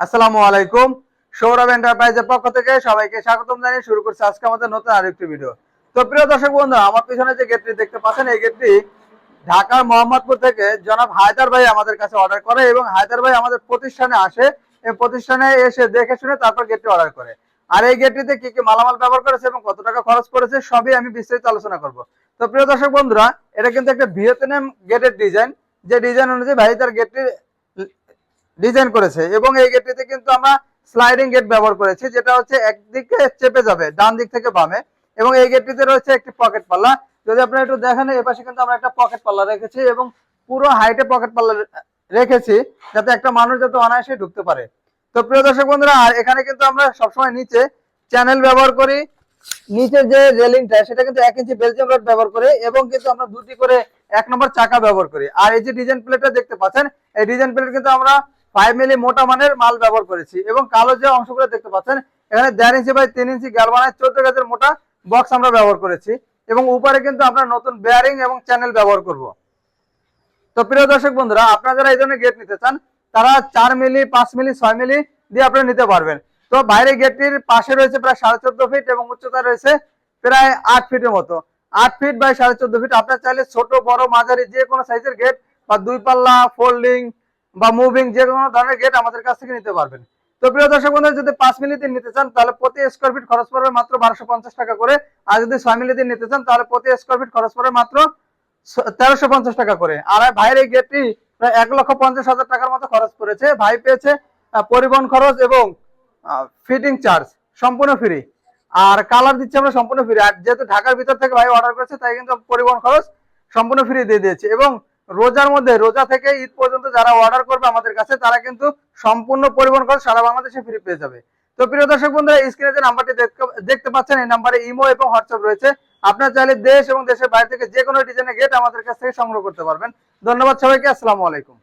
আসসালামু আলাইকুম। সৌরভ এন্টারপ্রাইজের পক্ষ থেকে সবাইকে স্বাগতম জানিয়ে শুরু করছি আজকে আমাদের নতুন আরেকটি ভিডিও। তো প্রিয় দর্শক বন্ধু, আমার পিছনে যে গেটটি দেখতে পাচ্ছেন, এই গেটটি ঢাকার মোহাম্মদপুর থেকে জনাব হায়দার ভাই আমাদের কাছে অর্ডার করে এবং হায়দার ভাই আমাদের প্রতিষ্ঠানে আসে। এই প্রতিষ্ঠানে এসে দেখে শুনে তারপর গেটটি অর্ডার করে। আর এই গেটটিতে কি কি মালামাল ব্যবহার করেছে এবং কত টাকা খরচ করেছে সবই আমি বিস্তারিত আলোচনা করব। তো প্রিয় দর্শক বন্ধুরা, এটা কিন্তু একটা ভিয়েতনাম গেটের ডিজাইন, যে ডিজাইন অনুযায়ী ভাই তার গেটটি ডিজাইন করেছে। এবং এই গেটটিতে কিন্তু আমরা স্লাইডিং গেট ব্যবহার করেছি, যেটা হচ্ছে একদিকে চেপে যাবে ডান দিক থেকে বামে। এবং এই গেটটিতে রয়েছে একটি পকেট পাল্লা। যদি আপনারা একটু দেখেন, এই পাশে কিন্তু আমরা একটা পকেট পাল্লা রেখেছি এবং পুরো হাইটে পকেট পাল্লা রেখেছি, যাতে একটা মানুষ যাতে অনায়াসে ঢুকতে পারে। তো প্রিয় দর্শক বন্ধুরা, আর এখানে কিন্তু আমরা সবসময় নিচে চ্যানেল ব্যবহার করি। নিচের যে রেলিংটা সেটা কিন্তু 1 ইঞ্চি বেলজিয়াম রড ব্যবহার করে এবং কিন্তু আমরা দুটি করে 1 নম্বর চাকা ব্যবহার করি। আর এই যে ডিজাইন প্লেটটা দেখতে পাচ্ছেন, এই ডিজাইন প্লেট কিন্তু আমরা 5 মিলি মোটা মানের মাল ব্যবহার করেছি। এবং কালো যে অংশগুলো দেখতে পাচ্ছেন, এখানে 1.5 ইঞ্চি বাই 3 ইঞ্চি গ্যালভানাইজ 14 গেজের মোটা বক্স আমরা ব্যবহার করেছি। এবং উপরে কিন্তু আমরা নতুন বেয়ারিং এবং চ্যানেল ব্যবহার করব। তো প্রিয় দর্শক বন্ধুরা, আপনারা যারা এই ধরনের গেট নিতে চান, তারা 4 মিলি, 5 মিলি, 6 মিলি দিয়ে আপনারা নিতে পারবেন। তো বাইরে গেটটির পাশে রয়েছে প্রায় 14.5 ফিট এবং উচ্চতা রয়েছে প্রায় 8 ফিটের মতো। 8 ফিট বাই 14.5 ফিট। আপনারা চাইলে ছোট বড় মাঝারি যে কোনো সাইজের গেট বা 2 পাল্লা, ফোল্ডিং বা মুভিং যে কোনো ধরনের গেট আমাদের কাছ থেকে নিতে পারবেন। তো প্রিয় দর্শক বন্ধুরা, যদি 5 মিলি দিয়ে নিতে চান তাহলে প্রতি স্কয়ার ফিট খরচ পড়বে মাত্র 1250 টাকা করে। আর যদি 6 মিলি দিয়ে নিতে চান তাহলে প্রতি স্কয়ার ফিট খরচ পড়বে মাত্র 1350 টাকা করে। আর ভাইয়ের এই গেটটি প্রায় 1,50,000 টাকার মতো খরচ করেছে। ভাই পেয়েছে পরিবহন খরচ এবং ফিটিং চার্জ সম্পূর্ণ ফ্রি। আর কালার দিচ্ছি আমরা সম্পূর্ণ ফ্রি। আর যেহেতু ঢাকার ভিতর থেকে ভাই অর্ডার করেছে, তাই কিন্তু পরিবহন খরচ সম্পূর্ণ ফ্রি দিয়ে দিয়েছে। এবং রোজার মধ্যে, রোজা থেকে ঈদ পর্যন্ত যারা অর্ডার করবে আমাদের কাছে, তারা কিন্তু সম্পূর্ণ পরিবহন খরচ সারা বাংলাদেশে ফ্রি পেয়ে যাবে। তো প্রিয় দর্শক বন্ধুরা, স্ক্রিনে যে নাম্বারটি দেখতে পাচ্ছেন, এই নাম্বারে ইমো এবং হোয়াটসঅ্যাপ রয়েছে। আপনারা চাইলে দেশ এবং দেশের বাইরে থেকে যে কোনো ডিজাইনের গেট আমাদের কাছ থেকে সংগ্রহ করতে পারবেন। ধন্যবাদ সবাইকে। আসসালামু আলাইকুম।